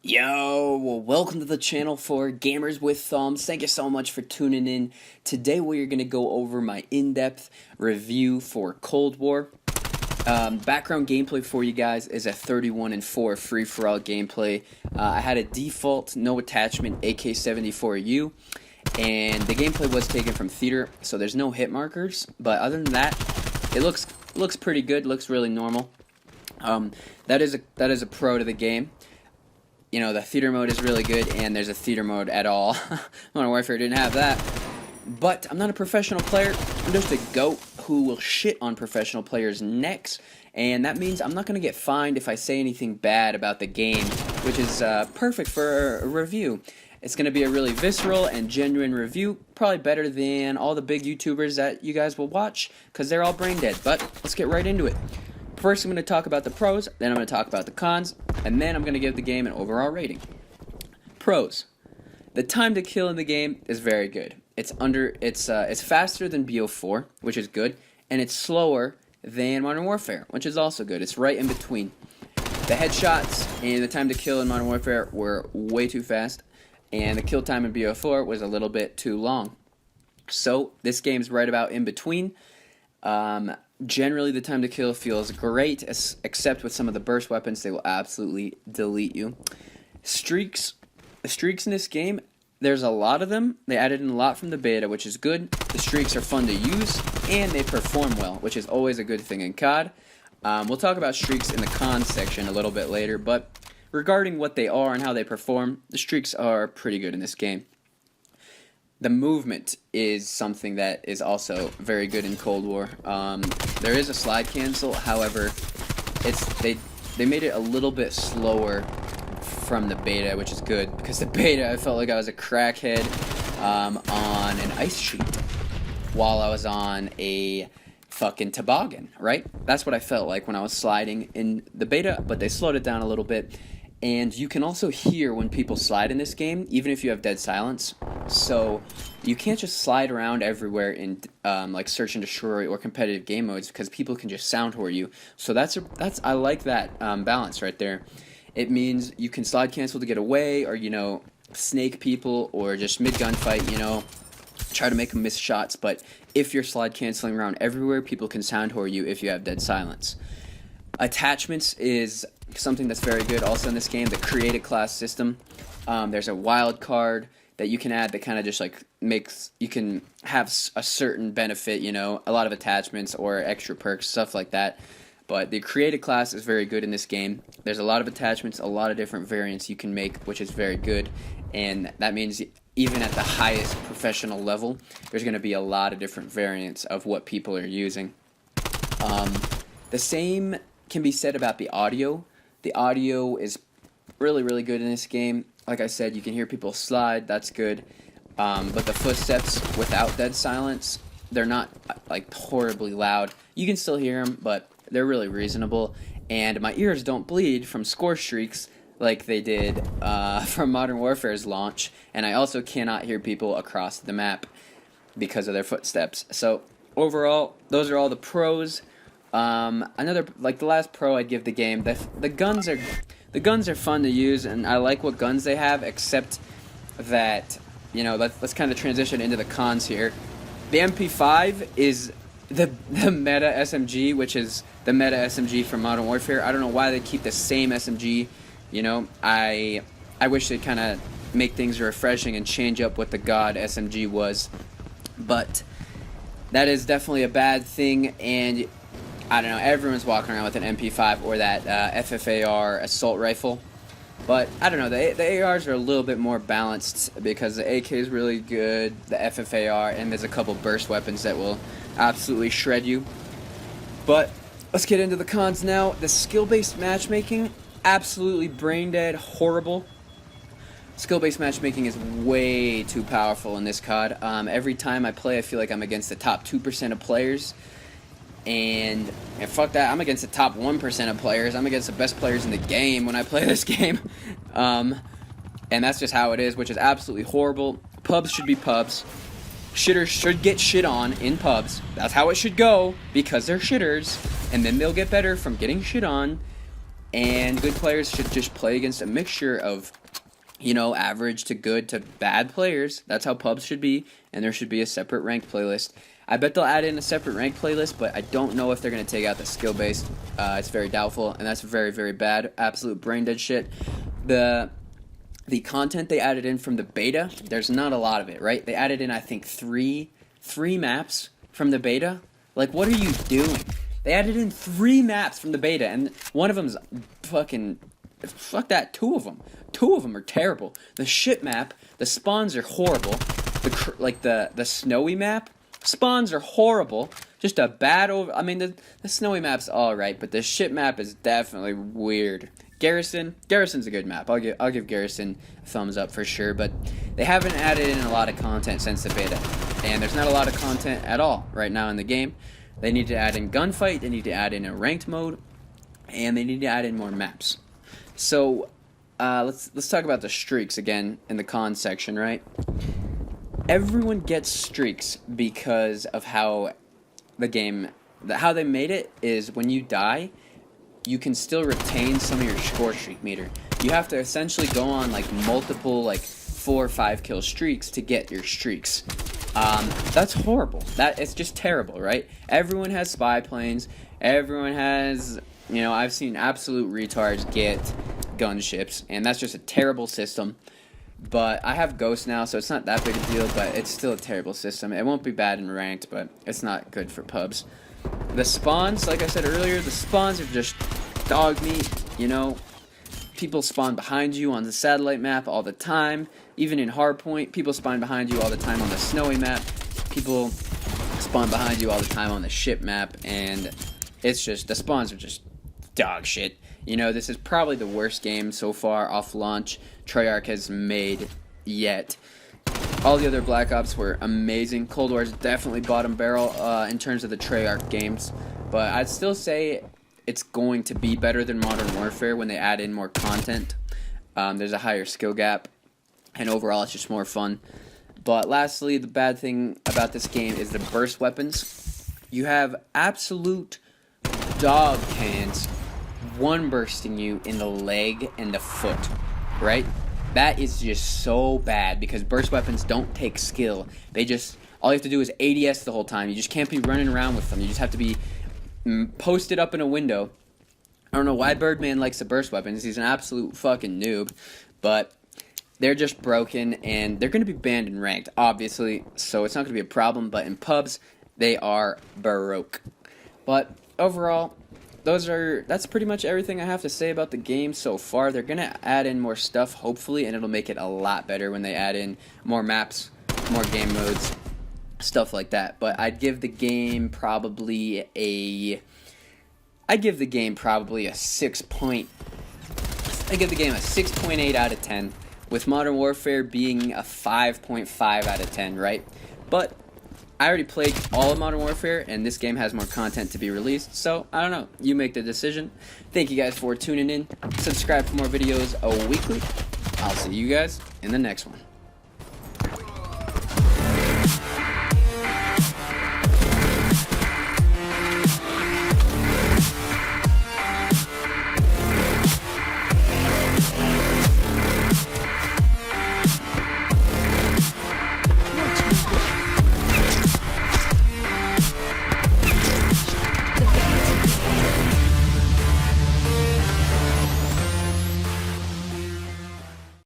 Yo, well, welcome to the channel for Gamers with Thumbs. Thank you so much for tuning in. Today we're going to go over my in-depth review for Cold War. Background gameplay for you guys is a 31-4 free-for-all gameplay. I had a default no attachment AK-74U, and the gameplay was taken from theater, so there's no hit markers. But other than that, it looks pretty good. Looks really normal. That is a pro to the game. You know, the theater mode is really good, and there's a theater mode at all. Modern Warfare didn't have that. But I'm not a professional player. I'm just a goat who will shit on professional players' necks, and that means I'm not going to get fined if I say anything bad about the game, which is perfect for a review. It's going to be a really visceral and genuine review, probably better than all the big YouTubers that you guys will watch, because they're all brain dead. But let's get right into it. First, I'm going to talk about the pros, then I'm going to talk about the cons, and then I'm going to give the game an overall rating. Pros. The time to kill in the game is very good. It's faster than BO4, which is good, and it's slower than Modern Warfare, which is also good. It's right in between. The headshots and the time to kill in Modern Warfare were way too fast, and the kill time in BO4 was a little bit too long. So this game's right about in between. Generally, the time to kill feels great, except with some of the burst weapons, they will absolutely delete you. Streaks in this game, there's a lot of them. They added in a lot from the beta, which is good. The streaks are fun to use, and they perform well, which is always a good thing in COD. We'll talk about streaks in the cons section a little bit later, but regarding what they are and how they perform, the streaks are pretty good in this game. The movement is something that is also very good in Cold War. There is a slide cancel, however, they made it a little bit slower from the beta, which is good, because the beta I felt like I was a crackhead on an ice sheet while I was on a fucking toboggan, right? That's what I felt like when I was sliding in the beta, but they slowed it down a little bit. And you can also hear when people slide in this game, even if you have dead silence. So you can't just slide around everywhere in like search and destroy or competitive game modes, because people can just sound whore you. So I like that balance right there. It means you can slide cancel to get away, or snake people, or just mid gunfight, try to make them miss shots. But if you're slide canceling around everywhere, people can sound whore you if you have dead silence. Attachments is something that's very good also in this game. The created class system. There's a wild card that you can add that kind of just like makes you can have a certain benefit, a lot of attachments or extra perks, stuff like that. But the created class is very good in this game. There's a lot of attachments, a lot of different variants you can make, which is very good. And that means even at the highest professional level, there's going to be a lot of different variants of what people are using. The same can be said about the audio. The audio is really, really good in this game. Like I said, you can hear people slide, that's good. But the footsteps without dead silence, they're not like horribly loud. You can still hear them, but they're really reasonable. And my ears don't bleed from score streaks like they did from Modern Warfare's launch. And I also cannot hear people across the map because of their footsteps. So overall, those are all the pros. The last pro I'd give the game, the guns are fun to use, and I like what guns they have, except that, let's kind of transition into the cons here. The MP5 is the meta SMG, which is the meta SMG from Modern Warfare. I don't know why they keep the same SMG, I wish they'd kind of make things refreshing and change up what the God SMG was, but that is definitely a bad thing. And I don't know, everyone's walking around with an MP5 or that FFA assault rifle. But, I don't know, the ARs are a little bit more balanced because the AK is really good, the FFA, and there's a couple burst weapons that will absolutely shred you. But, let's get into the cons now. The skill-based matchmaking, absolutely brain dead, horrible. Skill-based matchmaking is way too powerful in this COD. Every time I play, I feel like I'm against the top 2% of players. And fuck that, I'm against the top 1% of players. I'm against the best players in the game when I play this game. And that's just how it is, which is absolutely horrible. Pubs should be pubs. Shitters should get shit on in pubs. That's how it should go, because they're shitters. And then they'll get better from getting shit on. and good players should just play against a mixture of, you know, average to good to bad players. That's how pubs should be, and there should be a separate ranked playlist. I bet they'll add in a separate ranked playlist, but I don't know if they're going to take out the skill-based. It's very doubtful, and that's very, very bad. Absolute brain-dead shit. The content they added in from the beta, there's not a lot of it, right? They added in, I think, three maps from the beta. Like, what are you doing? They added in 3 maps from the beta, and one of them's fucking... Fuck that, 2 of them. 2 of them are terrible. The shit map, the spawns are horrible. The snowy map, spawns are horrible. Just a bad I mean, the snowy map's alright, but the shit map is definitely weird. Garrison's a good map. I'll give Garrison a thumbs up for sure, but they haven't added in a lot of content since the beta, and there's not a lot of content at all right now in the game. They need to add in gunfight, they need to add in a ranked mode, and they need to add in more maps. So let's talk about the streaks again in the cons section, right? Everyone gets streaks because of how how they made it is when you die, you can still retain some of your score streak meter. You have to essentially go on like multiple 4 or 5 kill streaks to get your streaks. That's horrible. It's just terrible, right? Everyone has spy planes. Everyone has, you know, I've seen absolute retards get gunships, and that's just a terrible system. But I have Ghost now, so it's not that big a deal, but it's still a terrible system. It won't be bad in ranked, but it's not good for pubs. The spawns, like I said earlier, the spawns are just dog meat, you know. People spawn behind you on the satellite map all the time. Even in Hardpoint, people spawn behind you all the time on the snowy map. People spawn behind you all the time on the ship map, and it's just, the spawns are just dog shit. You know, this is probably the worst game so far off launch Treyarch has made yet. All the other Black Ops were amazing. Cold War is definitely bottom barrel in terms of the Treyarch games, but I'd still say it's going to be better than Modern Warfare when they add in more content. There's a higher skill gap, and overall it's just more fun. But lastly, the bad thing about this game is the burst weapons. You have absolute dog cans one bursting you in the leg and the foot, right? That is just so bad because burst weapons don't take skill. They just, all you have to do is ADS the whole time. You just can't be running around with them. You just have to be posted up in a window. I don't know why Birdman likes the burst weapons. He's an absolute fucking noob, but they're just broken, and they're going to be banned in ranked, obviously, so it's not going to be a problem, but in pubs, they are broke. But overall, that's pretty much everything I have to say about the game so far. They're going to add in more stuff, hopefully, and it'll make it a lot better when they add in more maps, more game modes, stuff like that. But I'd give the game probably a 6.8 out of 10, with Modern Warfare being a 5.5 out of 10, right? But I already played all of Modern Warfare, and this game has more content to be released, so I don't know. You make the decision. Thank you guys for tuning in. Subscribe for more videos weekly. I'll see you guys in the next one.